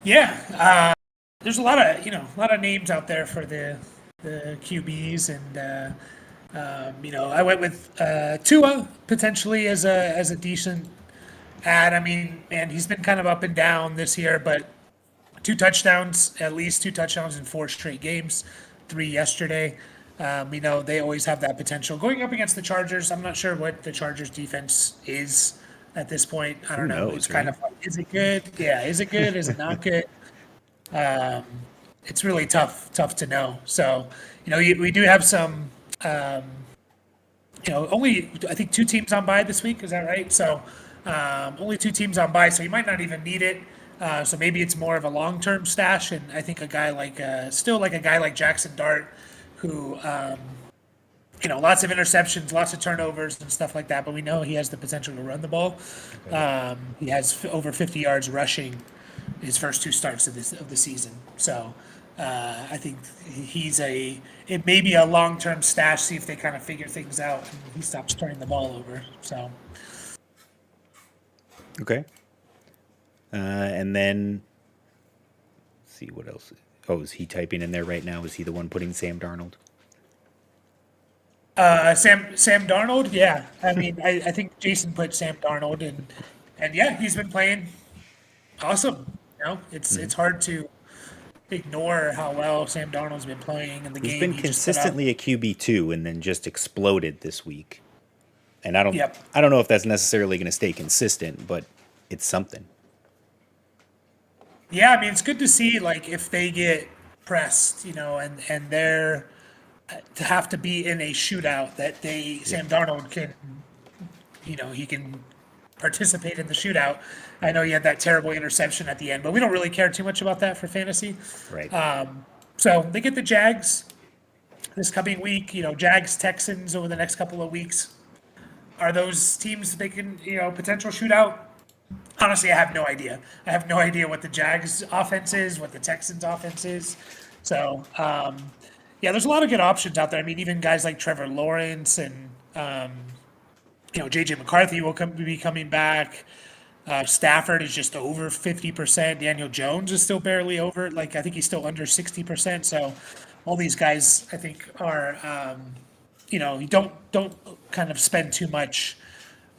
Yeah, there's a lot of names out there for the QBs, and I went with Tua potentially as a decent ad. I mean, man, he's been kind of up and down this year, but two touchdowns, at least two touchdowns in four straight games, three yesterday. They always have that potential. Going up against the Chargers, I'm not sure what the Chargers defense is at this point. I Who don't know. It's knows, kind right? of like, is it good? Yeah, is it good? Is it not good? It's really tough to know. So, we do have some, only I think two teams on bye this week. Is that right? So, only two teams on bye. So you might not even need it. So maybe it's more of a long-term stash. And I think a guy like, still like a guy like Jackson Dart, who, lots of interceptions, lots of turnovers and stuff like that. But we know he has the potential to run the ball. He has over 50 yards rushing his first two starts of the season. So I think it may be a long term stash. See if they kind of figure things out and he stops turning the ball over. So Okay. And then let's see what else. Oh, is he typing in there right now? Is he the one putting Sam Darnold? Sam Darnold, yeah. I mean, I think Jason put Sam Darnold and yeah, he's been playing awesome. It's hard to ignore how well Sam Darnold's been playing in the He's game been he just put up. consistently a QB2 and then just exploded this week. And I don't Yep. I don't know if that's necessarily going to stay consistent, but it's something. Yeah, I mean, it's good to see like if they get pressed, and they're to have to be in a shootout that Yep. Sam Darnold can, he can participate in the shootout. I know he had that terrible interception at the end, but we don't really care too much about that for fantasy. Right. So they get the Jags this coming week, Jags Texans over the next couple of weeks. Are those teams they can, potential shootout? Honestly, I have no idea. I have no idea what the Jags offense is, what the Texans offense is. So, yeah, there's a lot of good options out there. I mean, even guys like Trevor Lawrence and JJ McCarthy will be coming back. Stafford is just over 50%. Daniel Jones is still barely over. Like I think he's still under 60%. So all these guys, I think, are you don't kind of spend too much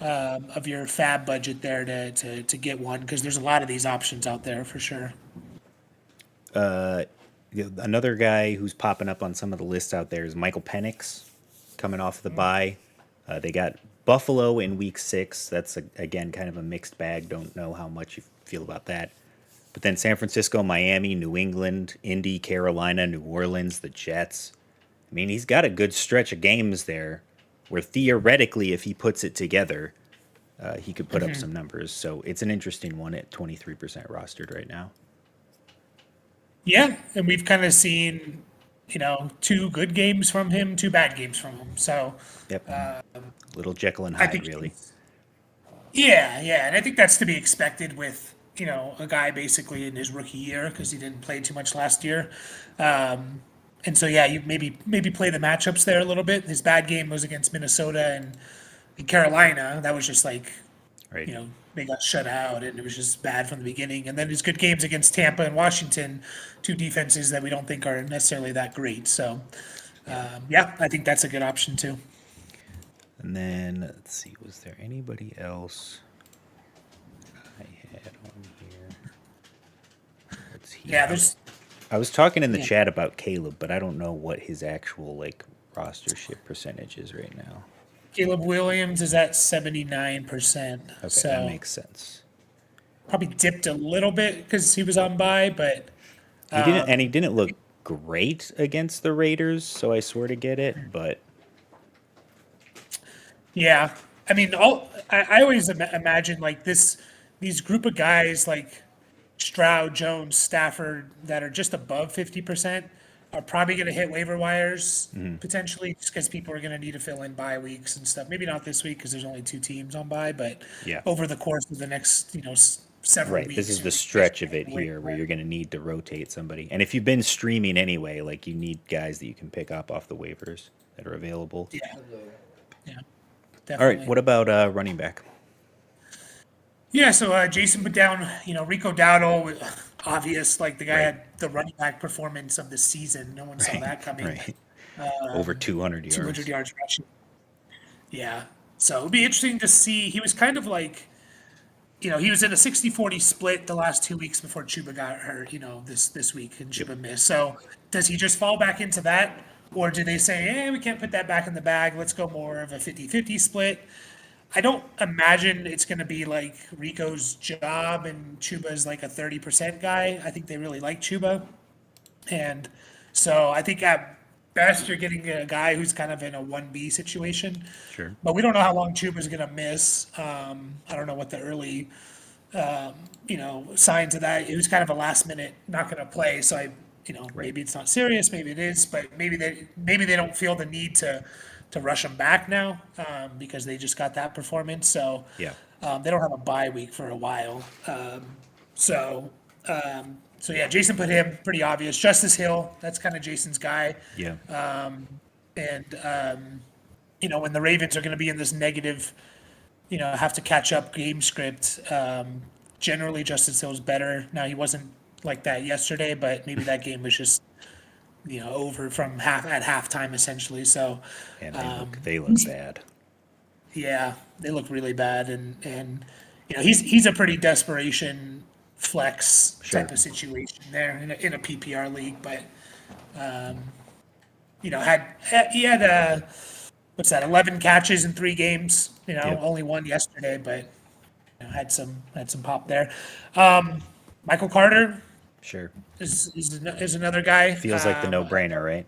of your fab budget there to get one because there's a lot of these options out there for sure. Another guy who's popping up on some of the lists out there is Michael Penix, coming off the bye. They got Buffalo in week 6. That's again kind of a mixed bag. Don't know how much you feel about that. But then San Francisco, Miami, New England, Indy, Carolina, New Orleans, the Jets. I mean, he's got a good stretch of games there where theoretically, if he puts it together, he could put up some numbers. So it's an interesting one at 23% rostered right now. Yeah, and we've kind of seen, two good games from him, two bad games from him. So Yep. Little Jekyll and I Hyde, think, really. yeah, and I think that's to be expected with a guy basically in his rookie year because he didn't play too much last year. And so yeah, you maybe play the matchups there a little bit. His bad game was against Minnesota and Carolina. That was just like Right. they got shut out and it was just bad from the beginning. And then his good games against Tampa and Washington, two defenses that we don't think are necessarily that great. So yeah, I think that's a good option too. And then let's see, was there anybody else I had on here? Let's see. Yeah, I was talking in the yeah, chat about Caleb, but I don't know what his actual like rostership percentage is right now. Caleb Williams is at 79%. Okay, that So makes sense. probably dipped a little bit because he was on bye, but He didn't look great against the Raiders, so I sort of get it, but yeah. I mean, I always imagine like these group of guys like Stroud, Jones, Stafford that are just above 50% are probably going to hit waiver wires potentially just because people are going to need to fill in bye weeks and stuff. Maybe not this week because there's only two teams on bye, but yeah. over the course of the next, several Right. This weeks, is the guys stretch of are it gonna hit here waiver where wire. you're going to need to rotate somebody. And if you've been streaming anyway, like you need guys that you can pick up off the waivers that are available. Yeah, yeah, All right. definitely. What about running back? Yeah, so Jason put down, Rico Dowdle. obvious. Like the guy Right. had the running back performance of the season. No one saw Right. that coming. Right. Over 200 200 yards. yards rushing. Yeah. So it'd be interesting to see. He was kind of like, he was in a 60-40 split the last 2 weeks before Chuba got hurt, this week and Chuba missed. So does he just fall back into that? Or do they say, we can't put that back in the bag. Let's go more of a 50-50 split. I don't imagine it's going to be like Rico's job and Chuba's like a 30% guy. I think they really like Chuba. And so I think at best you're getting a guy who's kind of in a 1B situation. Sure. But we don't know how long Chuba's going to miss. I don't know what the early, signs of that. It was kind of a last minute, not going to play. So maybe it's not serious, maybe it is, but maybe they don't feel the need to rush him back now because they just got that performance. So Yeah. they don't have a bye week for a while. So yeah, Jason put him pretty obvious. Justice Hill, that's kind of Jason's guy. Yeah. And when the Ravens are going to be in this negative, have to catch up game script. Generally, Justice Hill's better. Now he wasn't like that yesterday, but maybe that game was just over from at halftime essentially. So And they look bad. yeah, they look really bad, and he's a pretty desperation flex Sure. type of situation there in a PPR league, but he had what's that, 11 catches in 3 games. Yep. Only one yesterday, but had some pop there. Michael Carter Sure. is another guy. Feels like the no-brainer, right?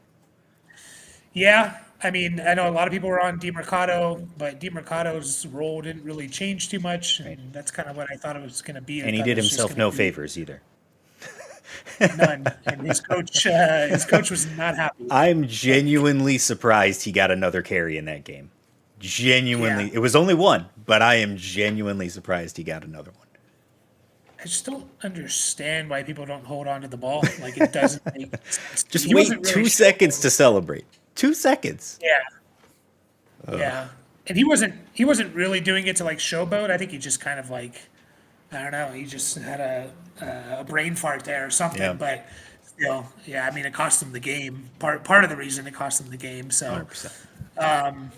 Yeah, I mean, I know a lot of people were on DeMercado, but DeMercado's role didn't really change too much, and that's kind of what I thought it was going to be. I And he thought did it was just himself gonna no be favors either. None, and his coach was not happy. I'm genuinely surprised he got another carry in that game. Genuinely. Yeah. It was only one, but I am genuinely surprised he got another one. I just don't understand why people don't hold on to the ball. Like it doesn't make sense. Just He wait wasn't really 2 seconds to celebrate. 2 seconds. Yeah. Yeah. And he wasn't really doing it to like showboat. I think he just kind of like, I don't know, he just had a brain fart there or something. Yeah. But still, yeah, I mean, it cost him the game. Part of the reason it cost him the game. So 100%.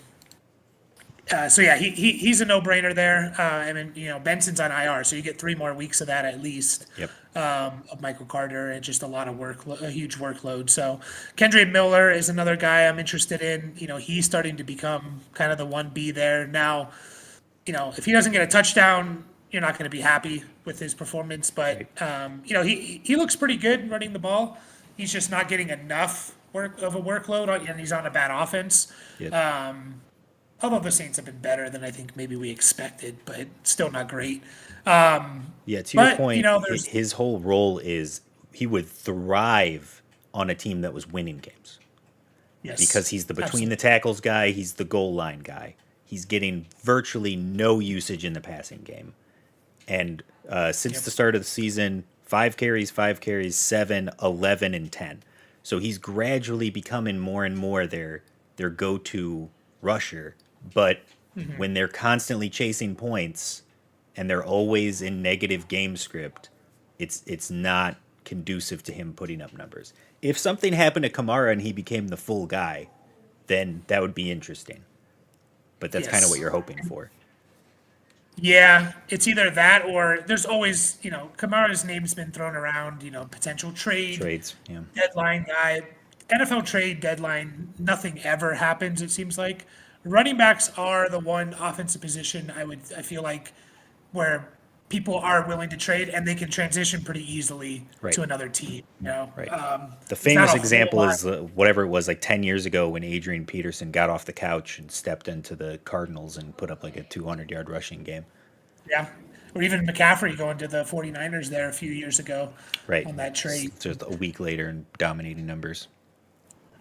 so yeah, he's a no-brainer there. I mean, Benson's on IR, so you get 3 more weeks of that at least. Yep. Of Michael Carter and just a lot of work, a huge workload. So Kendra Miller is another guy I'm interested in. He's starting to become kind of the 1B there now. If he doesn't get a touchdown, you're not going to be happy with his performance. But he looks pretty good running the ball. He's just not getting enough work of a workload, and he's on a bad offense. Yep. Although the Saints have been better than I think maybe we expected, but still not great. Yeah, to your But, point, there's- his whole role is he would thrive on a team that was winning games Yes, because he's the between absolutely. the tackles guy, he's the goal line guy. He's getting virtually no usage in the passing game. And since Yep. the start of the season, 5 carries, 7, 11, and 10. So he's gradually becoming more and more their go-to rusher. But Mm-hmm. when they're constantly chasing points and they're always in negative game script, it's not conducive to him putting up numbers. If something happened to Kamara and he became the full guy, then that would be interesting. But that's kind of Yes. what you're hoping for. Yeah, it's either that or there's always, Kamara's name's been thrown around, potential trade, Trades, yeah. deadline guy. NFL trade deadline, nothing ever happens, it seems like. Running backs are the one offensive position I feel like where people are willing to trade and they can transition pretty easily Right. to another team, Right. it's The not famous a whole example lot. is whatever it was, like 10 years ago when Adrian Peterson got off the couch and stepped into the Cardinals and put up like a 200-yard rushing game. Yeah. Or even McCaffrey going to the 49ers there a few years ago Right. on that trade. Just a week later and dominating numbers.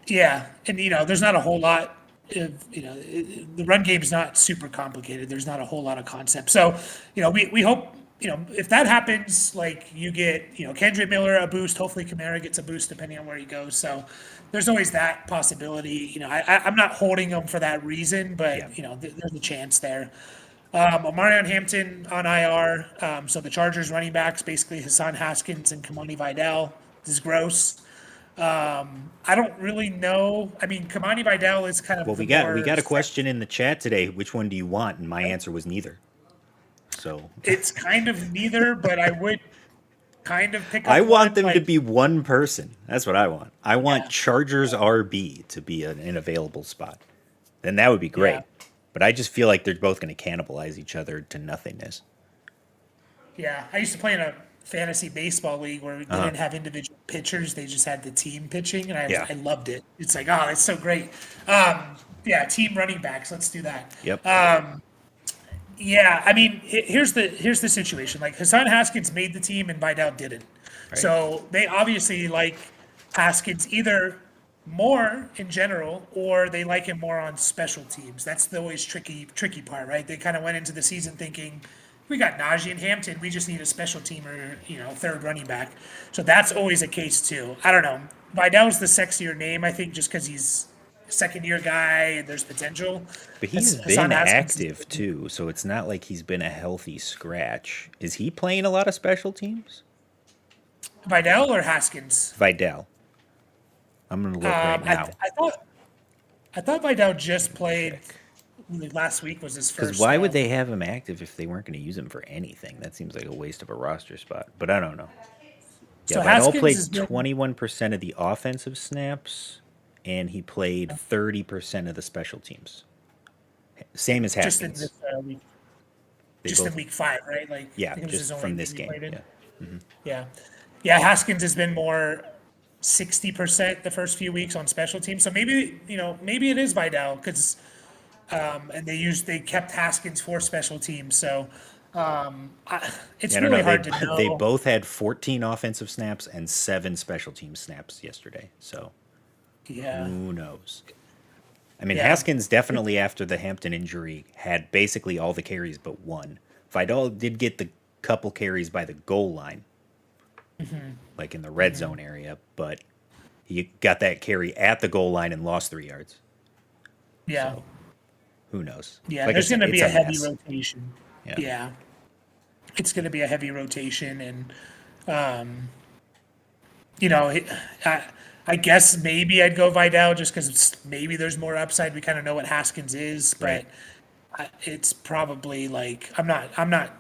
Yeah, and there's not a whole lot of the run game's not super complicated. There's not a whole lot of concept. So we hope if that happens, like you get Kendra Miller a boost. Hopefully Kamara gets a boost depending on where he goes. So there's always that possibility. I'm not holding him for that reason, but Yeah. there's a chance there. Omarion Hampton on IR. So the Chargers running backs, basically Hassan Haskins and Kamani Vidal. This is gross. I don't really know. I mean, Kamani Vidal is kind Well, of the we more. got a question in the chat today. Which one do you want? And my answer was neither. So It's kind of neither, but I would kind of pick I up want one. them to Like, be one person. That's what I want. I want yeah, Chargers RB to be an available spot. Then that would be yeah, great. But I just feel like they're both going to cannibalize each other to nothingness. yeah. I used to play in a fantasy baseball league where they Uh-huh. didn't have individual pitchers; they just had the team pitching, and Yeah. I loved it. It's like, oh, that's so great. Yeah, team running backs. Let's do that. Yep. Yeah, I mean, here's the situation. Like Hassan Haskins made the team and Vidal didn't. Right. So they obviously like Haskins either more in general or they like him more on special teams. That's the always tricky part, right? They kind of went into the season thinking we got Najee and Hampton, we just need a special teamer, third running back. So that's always a case too. I don't know. Vidal's the sexier name, I think, just because he's a second year guy and there's potential. But he's Hassan been Haskins is active too, so it's not like he's been a healthy scratch. Is he playing a lot of special teams? Vidal or Haskins? Vidal. I'm gonna look right now. I thought Vidal just played. Like, last week was his Because first. why would they have him active if they weren't going to use him for anything? That seems like a waste of a roster spot. But I don't know. Yeah, So Vidal Haskins played has been 21% of the offensive snaps, and he played 30% of the special teams. Same as just in Haskins. this week, They just in both, week 5, right? Like I yeah, think it was his just only from this he game. played in. Yeah. Yeah, yeah. Haskins has been more 60% the first few weeks on special teams. So maybe it is Vidal because and they kept Haskins for special teams. So it's I don't really know. hard to know. They both had 14 offensive snaps and 7 special team snaps yesterday. So Yeah, who knows? I mean, yeah, Haskins definitely after the Hampton injury had basically all the carries but one. Vidal did get the couple carries by the goal line, like in the red zone area, but he got that carry at the goal line and lost 3 yards. yeah, So who knows? yeah. Like I There's said, going to be it's a heavy mess. rotation. Yeah. Yeah, it's going to be a heavy rotation, and you know, it- I, I guess maybe I'd go Vidal just because maybe there's more upside. We kind of know what Haskins is, but Right. it's probably like I'm not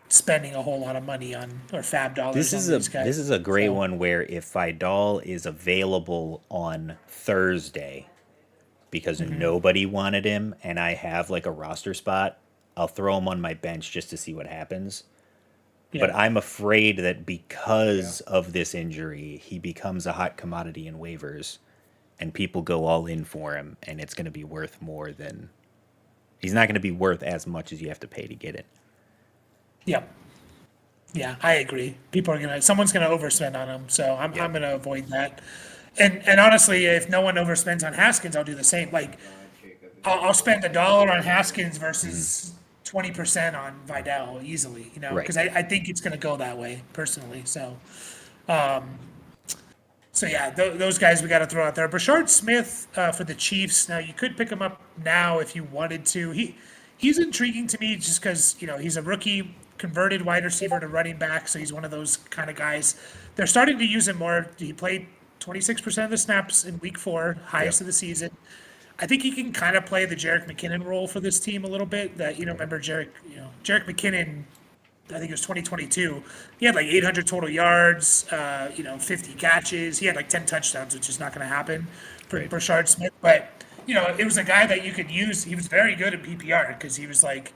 spending a whole lot of money on or fab dollars on these guys. This is a great So, one where if Vidal is available on Thursday because nobody wanted him and I have like a roster spot, I'll throw him on my bench just to see what happens. But yeah, I'm afraid that because of this injury, he becomes a hot commodity in waivers and people go all in for him and it's going to be worth more than he's not going to be worth as much as you have to pay to get it. yeah, yeah. I agree. Someone's gonna overspend on him, so I'm Yeah. I'm gonna avoid that. And honestly, if no one overspends on Haskins, I'll do the same. Like I'll spend $1 on Haskins versus 20% on Vidal easily, Right. because I think it's going to go that way personally. So yeah, those guys we got to throw out there. Brashard Smith for the Chiefs. Now you could pick him up now if you wanted to. He's intriguing to me just because he's a rookie converted wide receiver to running back, so he's one of those kind of guys. They're starting to use him more. He played 26% of the snaps in Week 4, highest Yep. of the season. I think he can kind of play the Jerick McKinnon role for this team a little bit. That remember Jerick McKinnon. I think it was 2022. He had like 800 total yards, 50 catches. He had like 10 touchdowns, which is not going to happen for Right. Brashard Smith. But it was a guy that you could use. He was very good at PPR because he was like,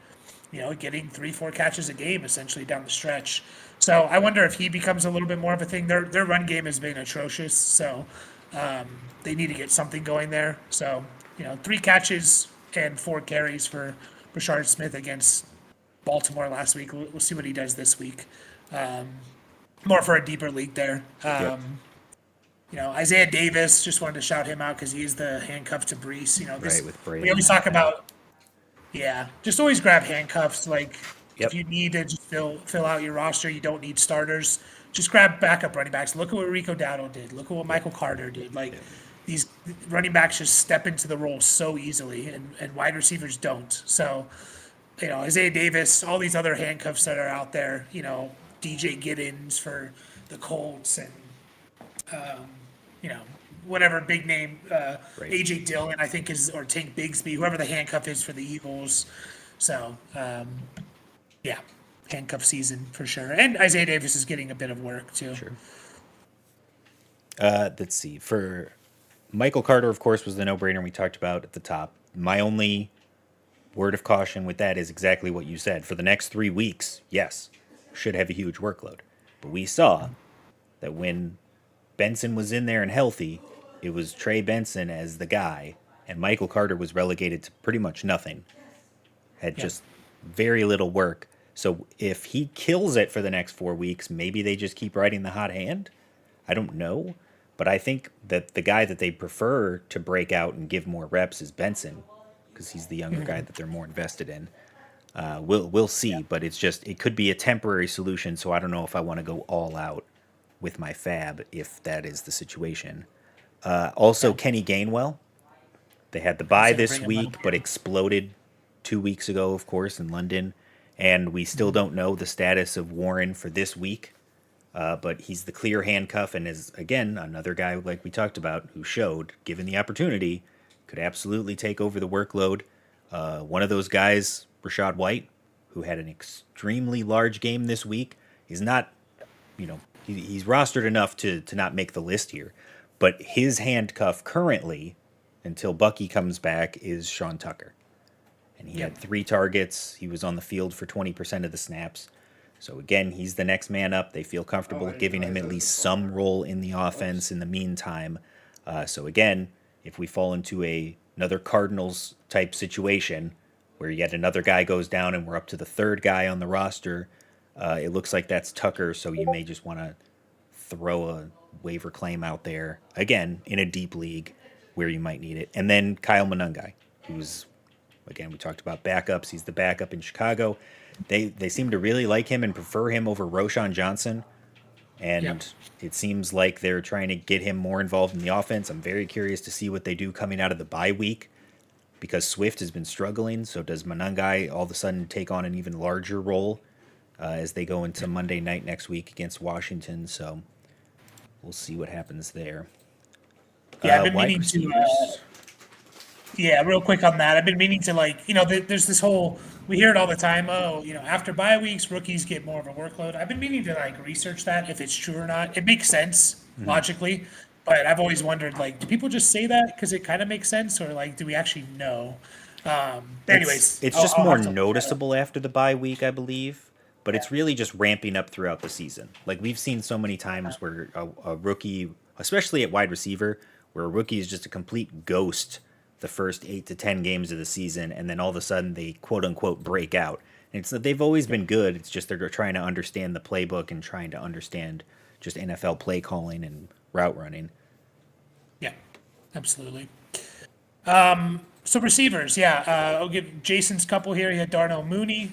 getting 3-4 catches a game essentially down the stretch. So I wonder if he becomes a little bit more of a thing. Their run game has been atrocious, so they need to get something going there. So 3 catches and 4 carries for Brashard Smith against Baltimore last week. We'll see what he does this week. More for a deeper league there. Yep. Isaiah Davis, just wanted to shout him out because he's the handcuff to Brees. Right, with Brady we always now. talk about, yeah, just always grab handcuffs. Like Yep. if you need to just fill out your roster, you don't need starters. Just grab backup running backs. Look at what Rico Dowdle did. Look at what Michael Carter did. Like these running backs just step into the role so easily, and wide receivers don't. So Isaiah Davis, all these other handcuffs that are out there, DJ Giddens for the Colts and, you know, whatever big name, Right. AJ Dillon, I think or Tank Bigsby, whoever the handcuff is for the Eagles. So, yeah, handcuff season for sure. And Isaiah Davis is getting a bit of work too. Sure. Let's see. For Michael Carter, of course, was the no-brainer we talked about at the top. My only word of caution with that is exactly what you said. For the next 3 weeks, yes, should have a huge workload. But we saw that when Benson was in there and healthy, it was Trey Benson as the guy, and Michael Carter was relegated to pretty much nothing. Had Yeah. just very little work. So if he kills it for the next 4 weeks, maybe they just keep riding the hot hand. I don't know. But I think that the guy that they prefer to break out and give more reps is Benson, because he's the younger guy that they're more invested in. We'll see, but it could be a temporary solution. So I don't know if I want to go all out with my fab if that is the situation. Also, Kenny Gainwell, they had the bye So this bring him week, up. but exploded 2 weeks ago, of course, in London, and we still don't know the status of Warren for this week. But he's the clear handcuff and is, again, another guy like we talked about who showed, given the opportunity, could absolutely take over the workload. One of those guys, Rashad White, who had an extremely large game this week. He's not, he's rostered enough to not make the list here. But his handcuff currently, until Bucky comes back, is Sean Tucker. And he had 3 targets. He was on the field for 20% of the snaps. So again, he's the next man up. They feel comfortable giving him at least some role in the offense in the meantime. So again, if we fall into another Cardinals type situation where yet another guy goes down and we're up to the 3rd guy on the roster, it looks like that's Tucker. So you may just want to throw a waiver claim out there again in a deep league where you might need it. And then Kyle Monangai, who's, again, we talked about backups. He's the backup in Chicago. They seem to really like him and prefer him over Roshan Johnson. And Yep. it seems like they're trying to get him more involved in the offense. I'm very curious to see what they do coming out of the bye week because Swift has been struggling. So does Monangai all of a sudden take on an even larger role as they go into Monday night next week against Washington? So we'll see what happens there. Yeah, I've been Wide meaning to. receivers. Yeah, real quick on that. I've been meaning to there's this whole we hear it all the time. Oh, after bye weeks, rookies get more of a workload. I've been meaning to research that if it's true or not. It makes sense logically, but I've always wondered do people just say that because it kind of makes sense, or do we actually know? Anyways, It's I'll- just I'll more have to- noticeable after the bye week, I believe. But it's really just ramping up throughout the season. Like we've seen so many times where a rookie, especially at wide receiver, where a rookie is just a complete ghost the first 8 to 10 games of the season, and then all of a sudden they quote unquote break out. And it's that they've always been good. It's just they're trying to understand the playbook and trying to understand just NFL play calling and route running. Yeah, absolutely. So receivers, I'll give Jason's couple here. He had Darnell Mooney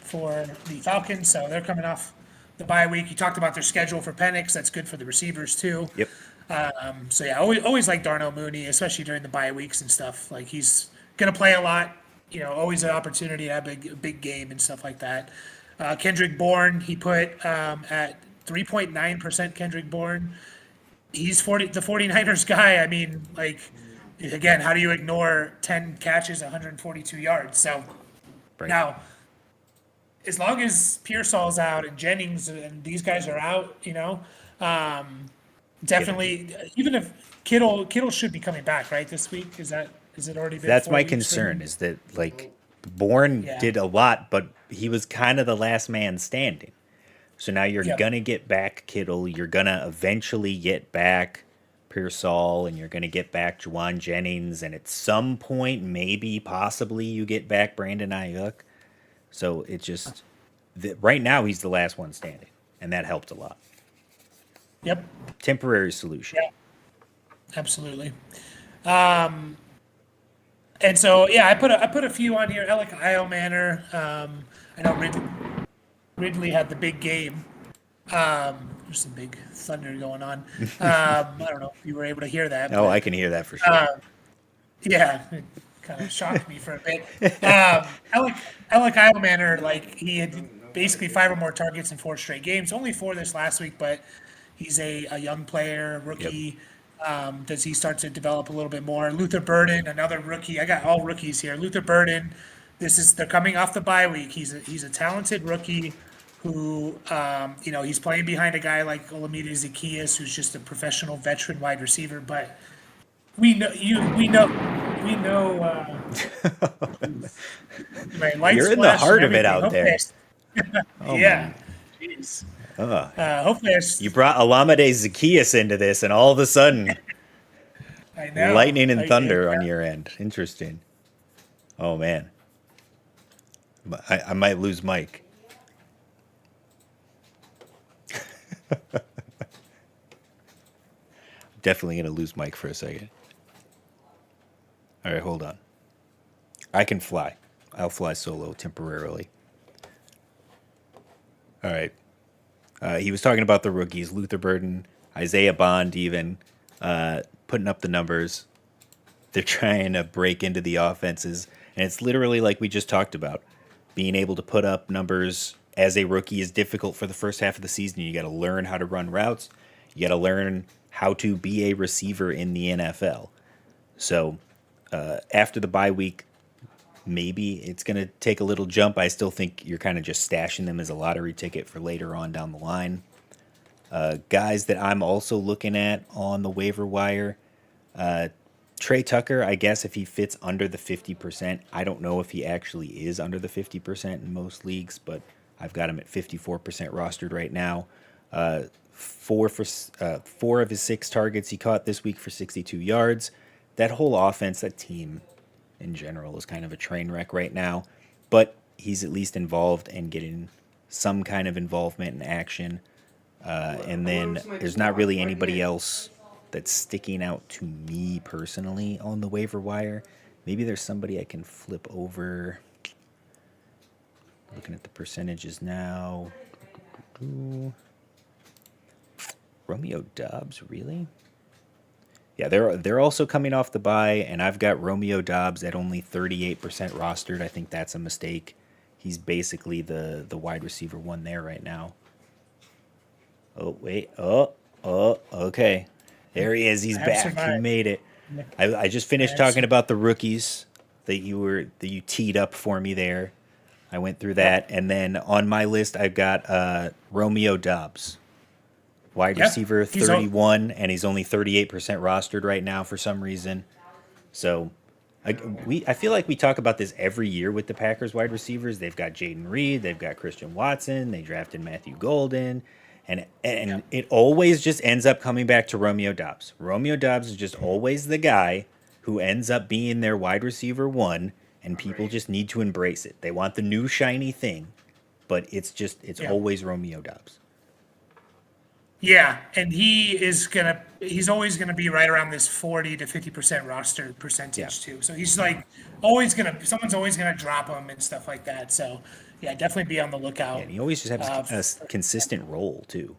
for the Falcons, so they're coming off the bye week. You talked about their schedule for Penix. That's good for the receivers too. Yep. Always like Darnell Mooney, especially during the bye weeks and stuff. Like he's gonna play a lot. Always an opportunity to have a big game and stuff like that. Kendrick Bourne, he put at 3.9% Kendrick Bourne. He's the 49ers guy. I mean, again, how do you ignore 10 catches, 142 yards? So Right. now, as long as Pearsall's out and Jennings and these guys are out, definitely. Even if Kittle should be coming back, right? This week is it already been? That's 4 my weeks for concern him? is that Bourne Yeah. did a lot, but he was kind of the last man standing. So now you're Yep. gonna get back Kittle. You're gonna eventually get back Pearsall, and you're gonna get back Juwan Jennings, and at some point, maybe possibly you get back Brandon Ayuk. So it just right now he's the last one standing, and that helped a lot. Yep, Temporary solution. Yeah. absolutely. And so I put a few on here. Alec Manor. I know Ridley had the big game. There's some big thunder going on. I don't know if you were able to hear that. Oh, but, I can hear that for sure. yeah, kind of shocked me for a bit. Alec Eilmaner, like he had basically 5 or more targets in 4 straight games. Only 4 this last week, but he's a young player, Yep. rookie. Does he start to develop a little bit more? Luther Burden, another rookie. I got all rookies here. Luther Burden, they're coming off the bye week. He's a talented rookie who, he's playing behind a guy like Olamide Zaccheaus, who's just a professional veteran wide receiver. But we know. My lights You're in the flash and heart of it everything. out there. Yeah. Jeez. Hopefully, You brought Alameda Zaccheaus into this, and all of a sudden, I know. lightning and thunder on your end. Interesting. Oh man, I might lose Mike. Definitely gonna lose Mike for a second. All right, hold on. I can fly. I'll fly solo temporarily. All right. He was talking about the rookies, Luther Burden, Isaiah Bond, even putting up the numbers. They're trying to break into the offenses, and it's literally like we just talked about. Being able to put up numbers as a rookie is difficult for the first half of the season. You got to learn how to run routes. You got to learn how to be a receiver in the NFL. So after the bye week, maybe it's going to take a little jump. I still think you're kind of just stashing them as a lottery ticket for later on down the line. Guys that I'm also looking at on the waiver wire, Trey Tucker, I guess if he fits under the 50%, I don't know if he actually is under the 50% in most leagues, but I've got him at 54% rostered right now. 4 of his 6 targets he caught this week for 62 yards. That whole offense, that team in general is kind of a train wreck right now, but he's at least involved and getting some kind of involvement in action. And then there's not really anybody else that's sticking out to me personally on the waiver wire. Maybe there's somebody I can flip over. Looking at the percentages now. Romeo Doubs, really? Yeah, they're also coming off the bye, and I've got Romeo Doubs at only 38% rostered. I think that's a mistake. He's basically the wide receiver one there right now. Oh, wait. Okay. There he is. He's back. He made it. I just finished talking about the rookies that you teed up for me there. I went through that, and then on my list I've got Romeo Doubs, wide receiver, 31, and he's only 38% rostered right now for some reason. So I feel like we talk about this every year with the Packers wide receivers. They've got Jaden Reed, they've got Christian Watson, they drafted Matthew Golden. And it always just ends up coming back to Romeo Doubs. Romeo Doubs is just always the guy who ends up being their wide receiver one, and people just need to embrace it. They want the new shiny thing, but it's always Romeo Doubs. Yeah, and he's always gonna be right around this 40 to 50% roster percentage too. So he's like someone's always gonna drop him and stuff like that. So yeah, definitely be on the lookout. Yeah, and he always just has a consistent role too.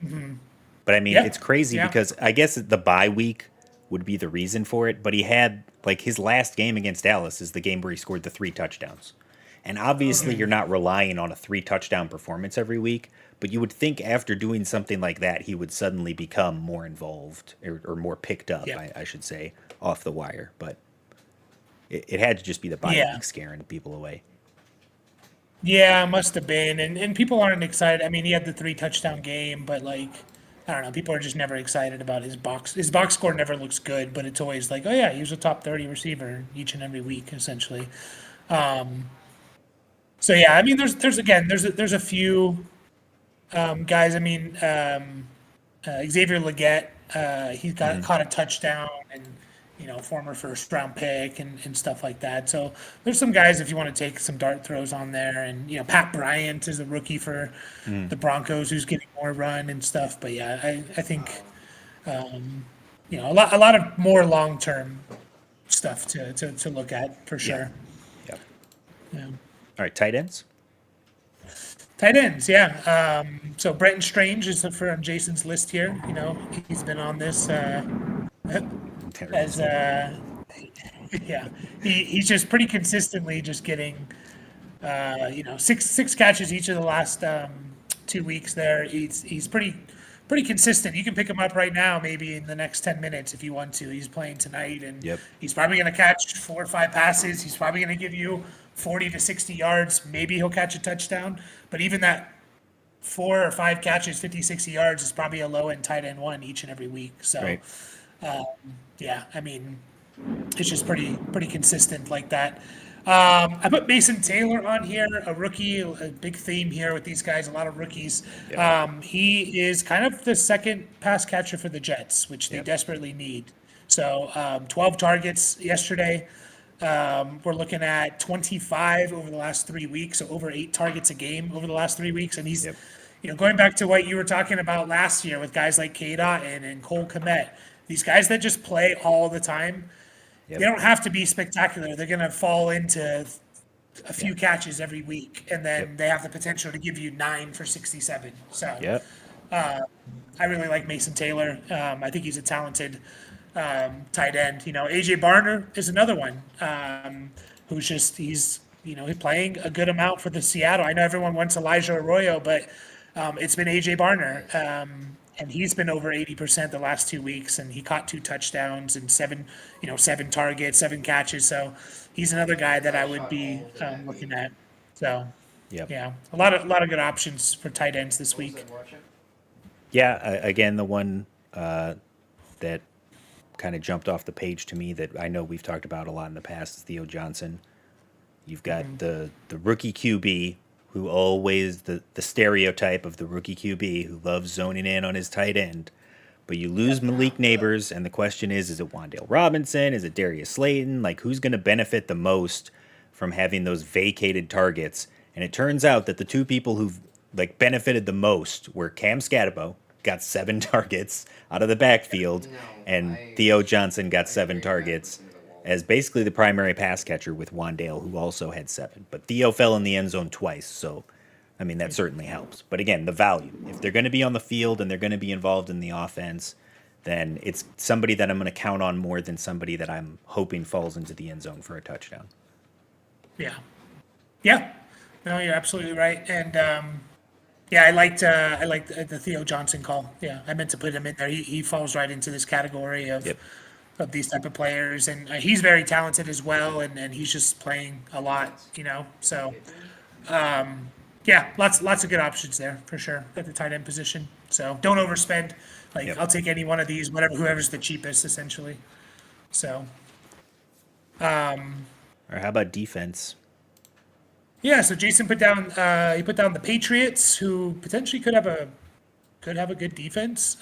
Mm-hmm. But I mean, it's crazy because I guess the bye week would be the reason for it. But he had like his last game against Dallas is the game where he scored the 3 touchdowns. And obviously, you're not relying on a 3 touchdown performance every week. But you would think after doing something like that, he would suddenly become more involved or more picked up, I should say, off the wire. But it had to just be the bye week scaring people away. Yeah, must have been. And people aren't excited. I mean, he had the 3 touchdown game, but like, I don't know, people are just never excited about his box. His box score never looks good, but it's always like, oh yeah, he was a top 30 receiver each and every week, essentially. So yeah, I mean, there's a few guys. I mean, Xavier Legette, he caught a touchdown, and former first round pick and stuff like that. So there's some guys if you want to take some dart throws on there, and Pat Bryant is a rookie for the Broncos who's getting more run and stuff. But yeah, I think a lot of more long term stuff to look at for sure. Yeah. All right, tight ends. Tight ends, yeah. So Brenton Strange is on Jason's list here. He's been on this as Yeah, he's just pretty consistently just getting, six catches each of the last 2 weeks. There, he's pretty consistent. You can pick him up right now, maybe in the next 10 minutes if you want to. He's playing tonight, and Yep. he's probably going to catch 4 or 5 passes. He's probably going to give you 40 to 60 yards. Maybe he'll catch a touchdown, but even that 4 or 5 catches, 50, 60 yards is probably a low end tight end one each and every week. So, Right. yeah, I mean, it's just pretty consistent like that. I put Mason Taylor on here, a rookie, a big theme here with these guys, a lot of rookies. He is kind of the second pass catcher for the Jets, which they Yep. desperately need. So 12 targets yesterday. We're looking at 25 over the last 3 weeks, so over 8 targets a game over the last 3 weeks. And he's, Yep. going back to what you were talking about last year with guys like K. and Cole Kmet, these guys that just play all the time, Yep. they don't have to be spectacular. They're going to fall into a few catches every week, and then Yep. they have the potential to give you 9 for 67. So Yep. I really like Mason Taylor. I think he's a talented tight end. AJ Barner is another one who's just he's playing a good amount for the Seattle. I know everyone wants Elijah Arroyo, but it's been AJ Barner. And he's been over 80% the last 2 weeks, and he caught 2 touchdowns and seven targets, 7 catches. So he's another guy that I would be looking at. So Yep. yeah, a lot of good options for tight ends this week. Yeah. Again, the one that kind of jumped off the page to me that I know we've talked about a lot in the past is Theo Johnson. You've got the rookie QB who always the stereotype of the rookie QB who loves zoning in on his tight end. But you lose Malik Neighbors, and the question is it Wan'Dale Robinson? Is it Darius Slayton? Like, who's going to benefit the most from having those vacated targets? And it turns out that the two people who've like benefited the most were Cam Scatabo, got 7 targets out of the backfield, and Theo Johnson got 7 targets as basically the primary pass catcher with Wan'Dale, who also had 7. But Theo fell in the end zone twice, so I mean that certainly helps. But again, the value. If they're going to be on the field and they're going to be involved in the offense, then it's somebody that I'm going to count on more than somebody that I'm hoping falls into the end zone for a touchdown. Yeah. Yeah. No, you're absolutely right. And yeah, I liked the Theo Johnson call. Yeah, I meant to put him in there. He falls right into this category of Yep. of these type of players, and he's very talented as well. And he's just playing a lot. So yeah, lots of good options there for sure at the tight end position. So don't overspend. Like Yep. I'll take any one of these, whoever's the cheapest, essentially. So. Or how about defense? Yeah, so Jason he put down the Patriots, who potentially could have a good defense.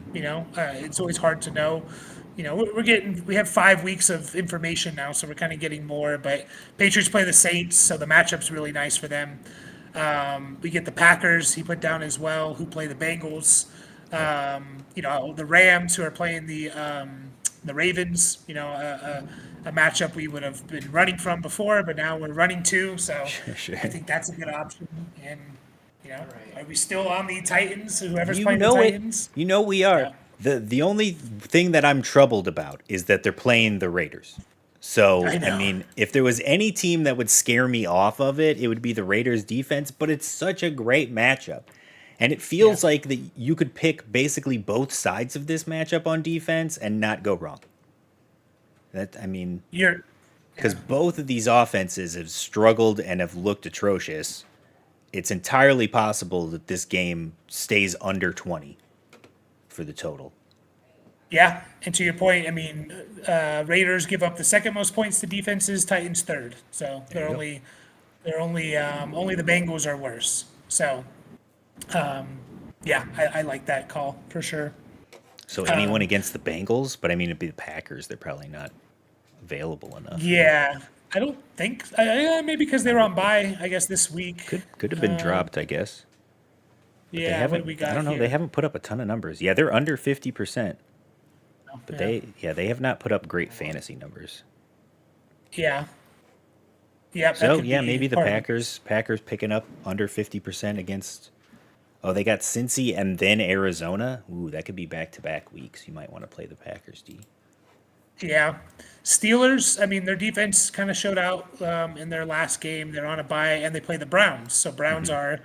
It's always hard to know. We have 5 weeks of information now, so we're kind of getting more. But Patriots play the Saints, so the matchup's really nice for them. We get the Packers. He put down as well, who play the Bengals. The Rams, who are playing the Ravens. A matchup we would have been running from before, but now we're running to. So Sure. I think that's a good option. And are we still on the Titans? Whoever's You playing the know it. Titans. You know we are. Yeah. The only thing that I'm troubled about is that they're playing the Raiders. So I know. I mean, if there was any team that would scare me off of it, it would be the Raiders defense, but it's such a great matchup. And it feels like that you could pick basically both sides of this matchup on defense and not go wrong. You're Because both of these offenses have struggled and have looked atrocious. It's entirely possible that this game stays under 20 for the total. Yeah, and to your point, Raiders give up the second most points to defenses, Titans third. So There you go. they're only the Bengals are worse. So yeah, I like that call for sure. So anyone against the Bengals, but I mean, it'd be the Packers. They're probably not available enough. Yeah, I don't think maybe because they were on bye, I guess this week. Could have been dropped, I guess. They Yeah, what haven't. do we got I don't know. here? They haven't put up a ton of numbers. Yeah, they're under 50%, but Yeah. they have not put up great fantasy numbers. Yeah. Yeah. So yeah, maybe the Packers picking up under 50% against. Oh, they got Cincy and then Arizona. Ooh, that could be back-to-back weeks. You might want to play the Packers, D. Yeah. Steelers, I mean, their defense kind of showed out in their last game. They're on a bye and they play the Browns. So Browns are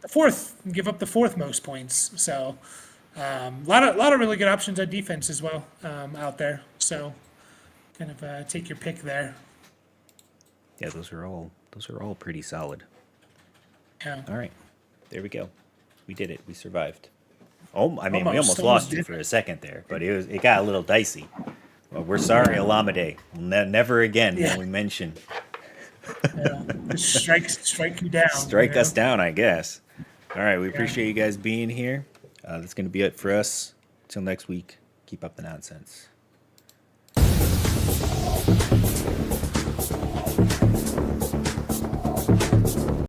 the fourth, give up the fourth most points. So lot of really good options on defense as well out there. So kind of take your pick there. Yeah, those are all pretty solid. Yeah. All right, there we go. We did it. We survived. Oh, I mean, we Almost almost lost you did. for a second there, but it got a little dicey. Well, we're sorry, Alameda. Never again Yeah. will we mention. Yeah. Just strike you down. Strike you us know? down, I guess. All right, we appreciate you guys being here. That's going to be it for us. Till next week, keep up the nonsense.